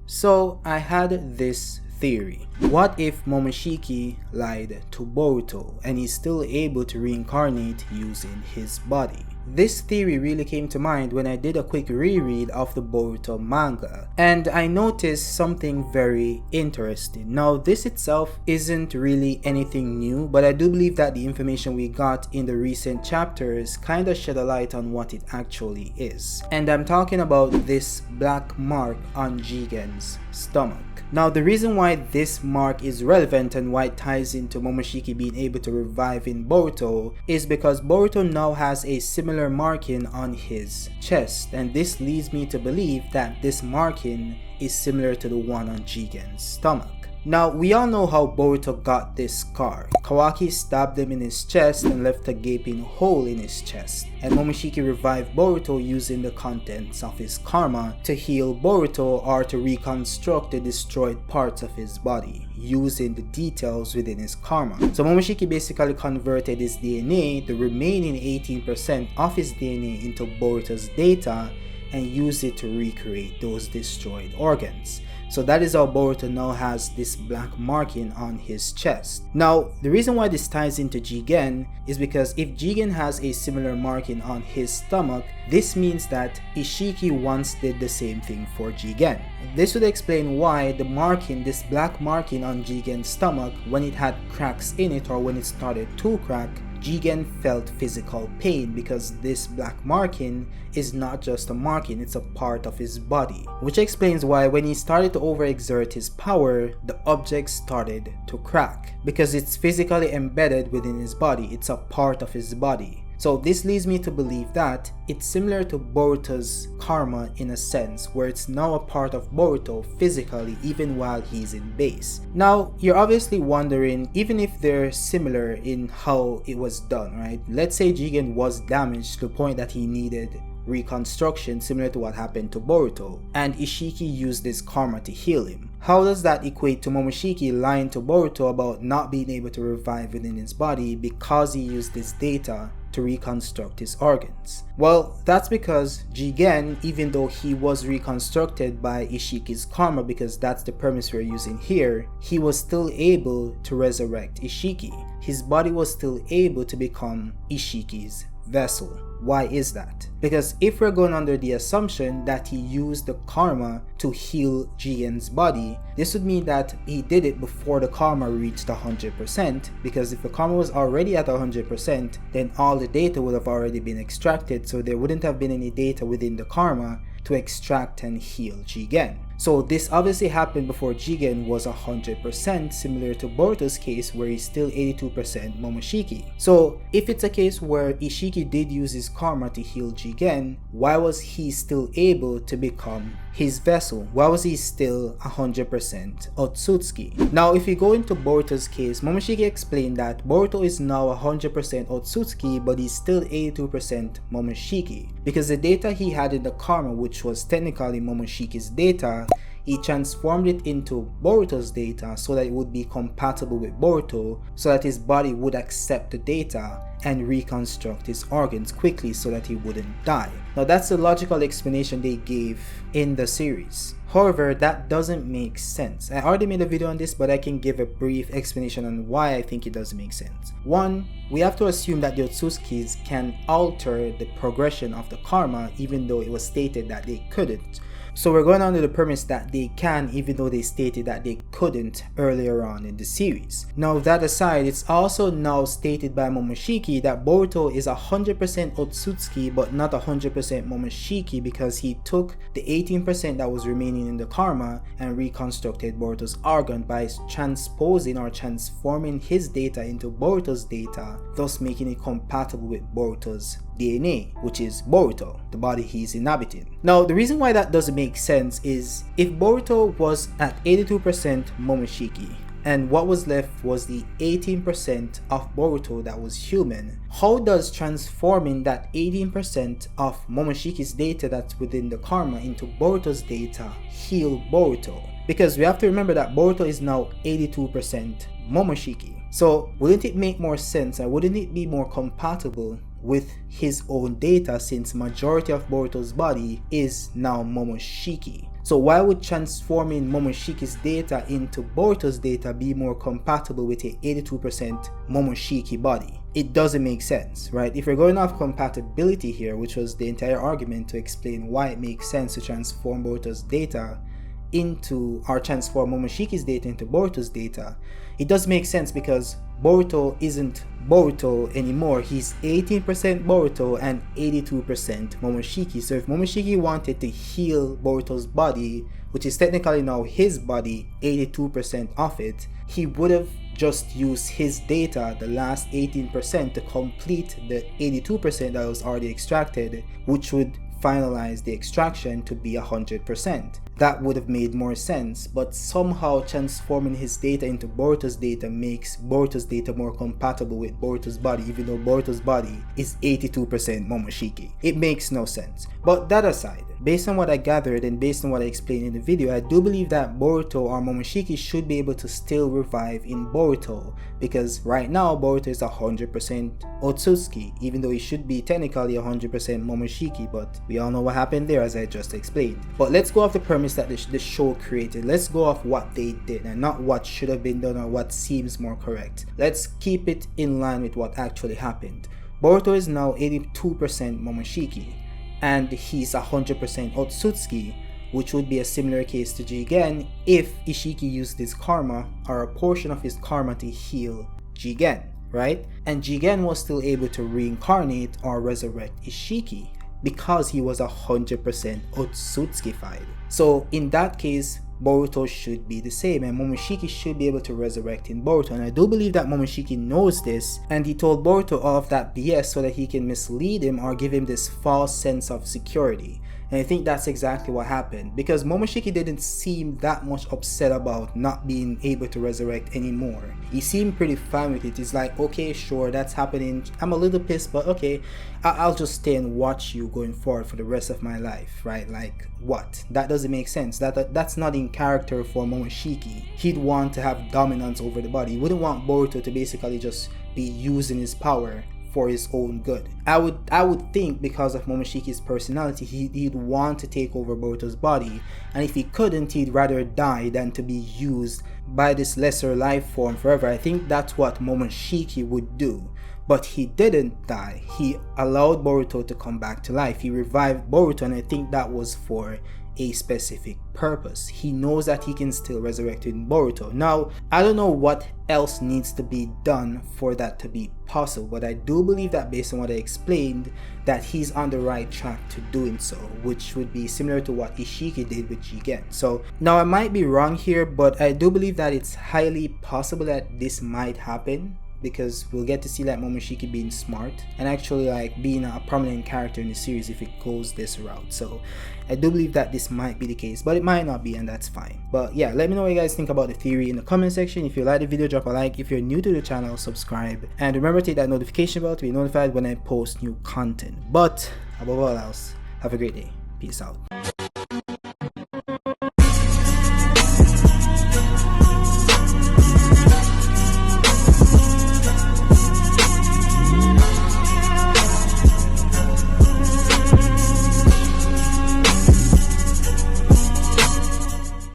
So I had this theory. What if Momoshiki lied to Boruto and he's still able to reincarnate using his body? This theory really came to mind when I did a quick reread of the Boruto manga, and I noticed something very interesting. Now, this itself isn't really anything new, but I do believe that the information we got in the recent chapters kinda shed a light on what it actually is. And I'm talking about this black mark on Jigen's stomach. Now, the reason why this mark is relevant and why it ties into Momoshiki being able to revive in Boruto is because Boruto now has a similar marking on his chest, and this leads me to believe that this marking is similar to the one on Jigen's stomach. Now, we all know how Boruto got this scar. Kawaki stabbed him in his chest and left a gaping hole in his chest, and Momoshiki revived Boruto using the contents of his karma to heal Boruto or to reconstruct the destroyed parts of his body using the details within his karma. So Momoshiki basically converted his DNA, the remaining 18% of his DNA, into Boruto's data and used it to recreate those destroyed organs. So that is how Boruto now has this black marking on his chest. Now, the reason why this ties into Jigen is because if Jigen has a similar marking on his stomach, this means that Ishiki once did the same thing for Jigen. This would explain why the marking, this black marking on Jigen's stomach, when it had cracks in it or when it started to crack, Jigen felt physical pain because this black marking is not just a marking, it's a part of his body. Which explains why when he started to overexert his power, the object started to crack. Because it's physically embedded within his body, it's a part of his body. So this leads me to believe that it's similar to Boruto's karma in a sense, where it's now a part of Boruto physically even while he's in base. Now, you're obviously wondering, even if they're similar in how it was done, right? Let's say Jigen was damaged to the point that he needed reconstruction similar to what happened to Boruto, and Ishiki used this karma to heal him. How does that equate to Momoshiki lying to Boruto about not being able to revive within his body because he used this data to reconstruct his organs? Well, that's because Jigen, even though he was reconstructed by Ishiki's karma, because that's the premise we're using here, he was still able to resurrect Ishiki. His body was still able to become Ishiki's vessel. Why is that? Because if we're going under the assumption that he used the karma to heal Jigen's body, this would mean that he did it before the karma reached 100%, because if the karma was already at 100%, then all the data would have already been extracted, so there wouldn't have been any data within the karma to extract and heal Jigen. So this obviously happened before Jigen was 100%, similar to Boruto's case where he's still 82% Momoshiki. So if it's a case where Ishiki did use his karma to heal Jigen, why was he still able to become his vessel? Why was he still 100% Otsutsuki? Now, if you go into Boruto's case, Momoshiki explained that Boruto is now 100% Otsutsuki, but he's still 82% Momoshiki, because the data he had in the karma, which was technically Momoshiki's data, he transformed it into Boruto's data so that it would be compatible with Boruto, so that his body would accept the data and reconstruct his organs quickly so that he wouldn't die. Now, that's the logical explanation they gave in the series. However, that doesn't make sense. I already made a video on this, but I can give a brief explanation on why I think it doesn't make sense. One, we have to assume that the Otsutskis can alter the progression of the karma even though it was stated that they couldn't. So we're going under the premise that they can, even though they stated that they couldn't earlier on in the series. Now, with that aside, it's also now stated by Momoshiki that Boruto is 100% Otsutsuki but not 100% Momoshiki, because he took the 18% that was remaining in the karma and reconstructed Boruto's organ by transposing or transforming his data into Boruto's data, thus making it compatible with Boruto's DNA, which is Boruto, the body he's inhabiting. Now, the reason why that doesn't make sense is if Boruto was at 82% Momoshiki and what was left was the 18% of Boruto that was human, how does transforming that 18% of Momoshiki's data that's within the karma into Boruto's data heal Boruto? Because we have to remember that Boruto is now 82% Momoshiki. So wouldn't it make more sense and wouldn't it be more compatible with his own data, since majority of Boruto's body is now Momoshiki? So why would transforming Momoshiki's data into Boruto's data be more compatible with a 82% Momoshiki body? It doesn't make sense, right? If we're going off compatibility here, which was the entire argument to explain why it makes sense to transform Boruto's data into, or transform Momoshiki's data into Boruto's data, it does make sense because Boruto isn't Boruto anymore. He's 18% Boruto and 82% Momoshiki. So if Momoshiki wanted to heal Boruto's body, which is technically now his body, 82% of it, he would have just used his data, the last 18%, to complete the 82% that was already extracted, which would finalize the extraction to be 100%. That would have made more sense, but somehow transforming his data into Boruto's data makes Boruto's data more compatible with Boruto's body, even though Boruto's body is 82% Momoshiki. It makes no sense. But that aside, based on what I gathered and based on what I explained in the video, I do believe that Boruto or Momoshiki should be able to still revive in Boruto, because right now Boruto is 100% Otsutsuki, even though he should be technically 100% Momoshiki, but we all know what happened there as I just explained. But let's go off the premise that the show created. Let's go off what they did and not what should have been done or what seems more correct. Let's keep it in line with what actually happened. Boruto is now 82% Momoshiki, and he's 100% Otsutsuki, which would be a similar case to Jigen if Ishiki used his karma or a portion of his karma to heal Jigen, right? And Jigen was still able to reincarnate or resurrect Ishiki because he was 100% Otsutsukified. So in that case, Boruto should be the same, and Momoshiki should be able to resurrect in Boruto. And I do believe that Momoshiki knows this, and he told Boruto all of that BS so that he can mislead him or give him this false sense of security. And I think that's exactly what happened, because Momoshiki didn't seem that much upset about not being able to resurrect anymore. He seemed pretty fine with it. He's like, okay, sure, that's happening. I'm a little pissed, but okay, I'll just stay and watch you going forward for the rest of my life, right? Like, what? That doesn't make sense. That's not in character for Momoshiki. He'd want to have dominance over the body. He wouldn't want Boruto to basically just be using his power for his own good. I would think because of Momoshiki's personality, he'd want to take over Boruto's body, and if he couldn't, he'd rather die than to be used by this lesser life form forever. I think that's what Momoshiki would do. But he didn't die. He allowed Boruto to come back to life. He revived Boruto, and I think that was for a specific purpose. He knows that he can still resurrect in Boruto. Now, I don't know what else needs to be done for that to be possible, but I do believe that based on what I explained, that he's on the right track to doing so, which would be similar to what Ishiki did with Jigen. So now I might be wrong here, but I do believe that it's highly possible that this might happen, because we'll get to see like Momoshiki being smart and actually like being a prominent character in the series if it goes this route. So I do believe that this might be the case, but it might not be, and that's fine. But yeah, let me know what you guys think about the theory in the comment section. If you like the video, drop a like. If you're new to the channel, subscribe, and remember to hit that notification bell to be notified when I post new content. But above all else, have a great day. Peace out.